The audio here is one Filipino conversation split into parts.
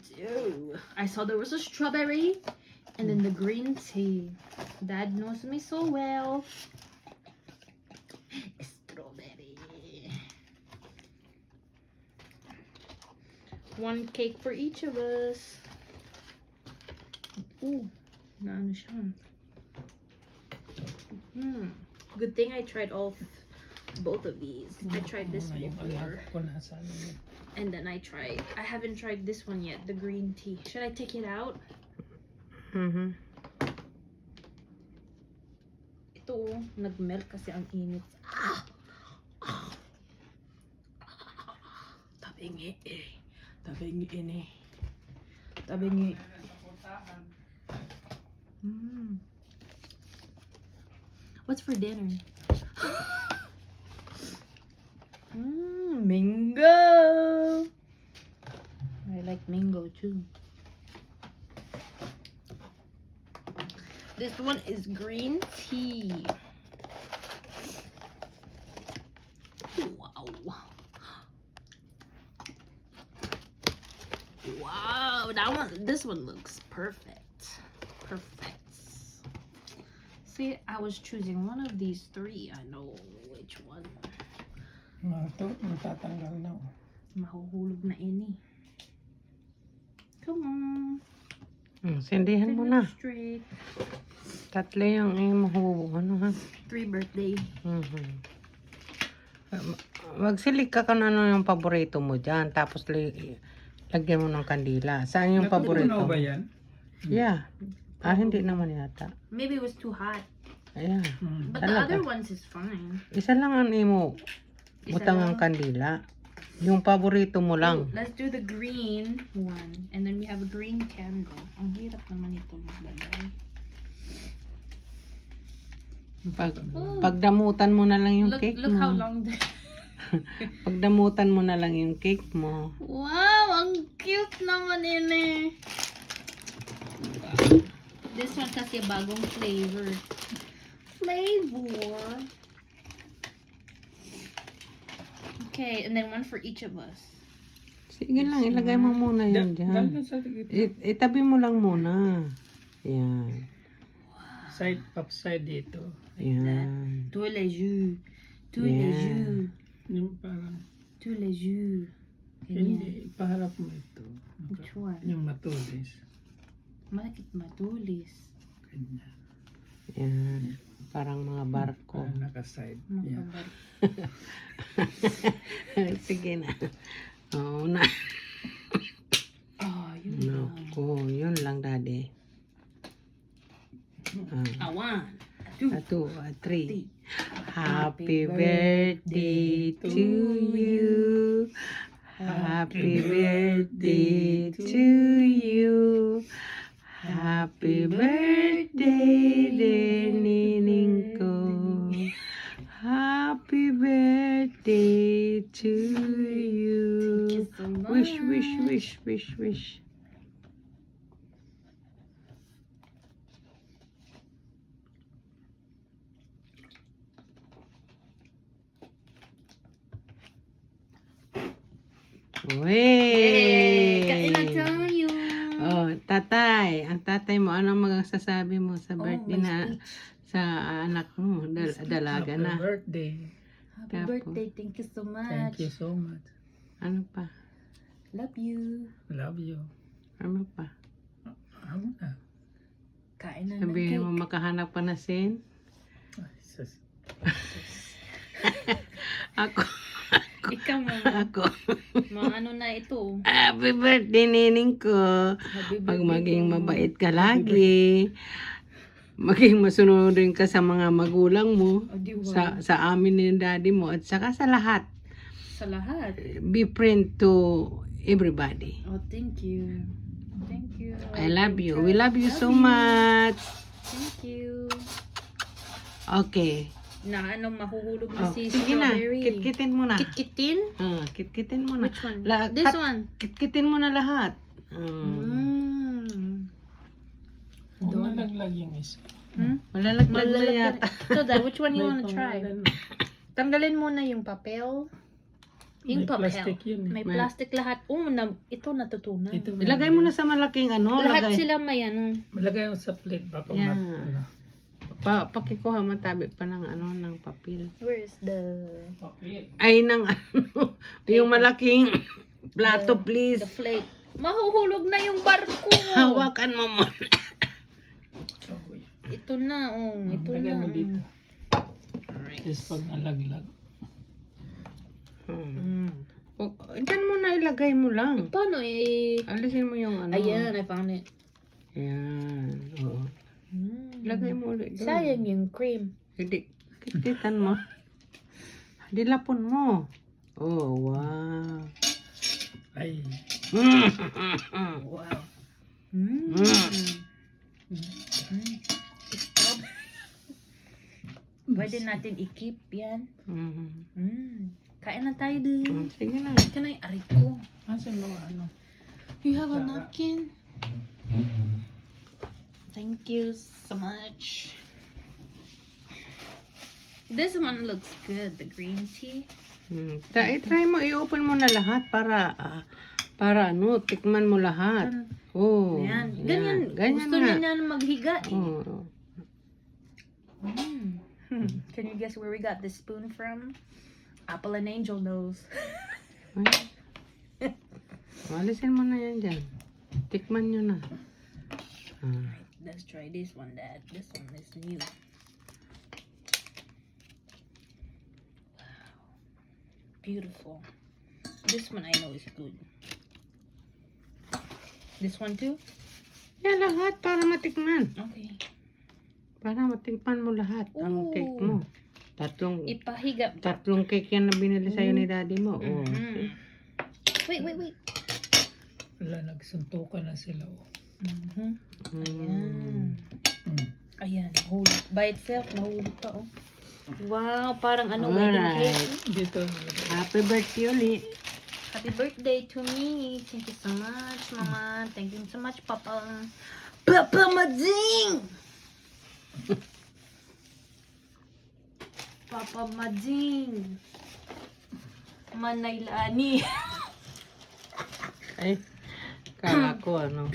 do. I saw there was a strawberry and then the green tea. Dad knows me so well. Strawberry. One cake for each of us. Ooh, naano siya. Good thing I tried both of these. I tried this before. And then I haven't tried this one yet, the green tea. Should I take it out? Ito, nag-melt kasi ang init. Tabingi eh. Tabingi ini. Tabingi. What's for dinner? Mango. I like mango too. This one is green tea. Wow. Wow, this one looks perfect. Perfect. See, I was choosing one of these three. I know which one. Ito, matatanggal na. Mahuhulog na ini. Come on. Sindihan mo na. Straight. Tatlo yung mahuhulog. Ano ha? 3 birthday. Magsilig ka kung ano yung paborito mo dyan. Tapos lagyan mo ng kandila. Saan yung paborito? Natutunaw ba yan? Yeah. Hindi naman yata. Maybe it was too hot. Ayan. But the other ones is fine. Isa lang ang imo. Butang ang kandila. Yung paborito mo lang. Let's do the green one. And then we have a green candle. Ang hirap naman ito maglagay. Pagdamutan mo na lang yung cake Look mo. how long this. Pagdamutan mo na lang yung cake mo. Wow, ang cute naman ini. This one kasi bagong flavor. Okay, and then one for each of us. Sige lang, ilagay mo muna yun dyan. Itabi mo lang muna. Yan. Side, upside dito. Yan. Tous les jours. Tous les jours. Yung parang, Tous les jours. hindi, paharap mo ito. Which one? Yung matulis. Bakit matulis? Ganyan. Yan. Parang mga barko. Parang naka-side. Yeah. Sige na. Oo na. Oh, yun Naku, yun lang daddy. One, Two, three. Happy birthday to you. Happy birthday to you. Happy birthday, dear Nining ko. Happy birthday to you. Thank you so much. Wish. Yay! Kain na tayo. Oh, tatay. Ang tatay mo, anong magsasabi mo sa birthday na sa anak mo? Dalaga na. Happy birthday. Happy birthday. Thank you so much. Thank you so much. Ano pa? Love you. Love you. Ano pa? Ano na? Kain na ng Sabihin cake. mo makahanap pa na sin? Ay, sus. Ako. Ikaw mga, Ako. mga ano na ito. Happy birthday, nining ko. Happy Pag birthday. maging mabait ka lagi. Maging masunodin ka sa mga magulang mo. O, di ba? Sa amin ni daddy mo. At saka sa lahat. Sa lahat. Be friend to everybody. Oh, thank you. Thank you. I love you. We love you so much. Thank you. Okay. Na ano, mahuhulog na si Sige na. strawberry. Kitkitin mo na. Kitkitin? Kitkitin mo na. Which one? La- This kat- one? Kitkitin mo na lahat. Huwag nalaglag yung isa. Malalaglag na yata. So, Dad, which one you May wanna try? pangalan. Tanggalin muna yung papel. Yung May papel. plastic yun eh. May May- plastic lahat. Ito natutunan. Ito, Ilagay mo na sa malaking ano. Lahat lagay. sila may ano. Malagay mo sa plate baka Yeah. ano. Pakikuha mo tabi pa ng ano, ng papel. Where is the Papel. Ay, ng ano, yung malaking plato, please. the plate? Mahuhulog na yung barko. Hawakan mo mo. Ito na, oh. Ito Lagay na. mo dito. Alright. Tapos pag nalaglag. Hmm. Diyan mo na ilagay mo lang. Paano eh? Alisin mo yung ano. Ayan, I found it. Ayan. Oo. Ilagay mo ulit doon. Sayang yung cream. Hindi. Kititan mo. Dilapon mo. Oh, wow. Ay. Wow. Mm. Stop. Pwede natin i-keep yan. Kain na tayo dun. Sige na. Can I aray ko? Asan mga ano? You have a napkin? Thank you so much. This one looks good, the green tea. Try mo, i-open mo na lahat para ano, tikman mo lahat. Oh. Ayan. Ganyan. Ganyan Gusto nga. niya na maghiga eh. Oh. Can you guess where we got this spoon from? Apple and Angel knows. Ay. Alisin mo na yan dyan. Tikman nyo na. Let's try this one, Dad. This one is new. Wow. Beautiful. This one I know is good. This one too? Yan lahat para matikman. Okay. Para matikman mo lahat ang cake mo. Ipahiga. Tatlong cake yan na binili sa'yo ni daddy mo. Oh. Mhm. Wait. Wala, nagsuntukan na sila. Oh. Ayan. Mm. Ayan. Nahulog. By itself, nahulog pa oh. Wow, parang ano wedding cake. Alright. Dito. Happy birthday ulit. Happy birthday to me. Thank you so much, Mama. Thank you so much, Papa. Papa Mading! Papa Mading. Manaylani. Ay, kala ko ano.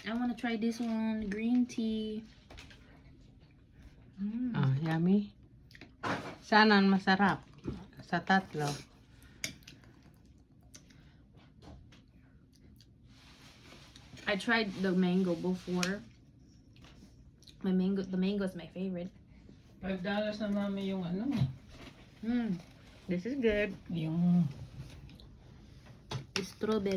I want to try this one. Green tea. Yummy. Sana masarap. Sa tatlo. I tried the mango before. The mango is my favorite. $5 na mami yung ano. This is good. Yung Strawberry.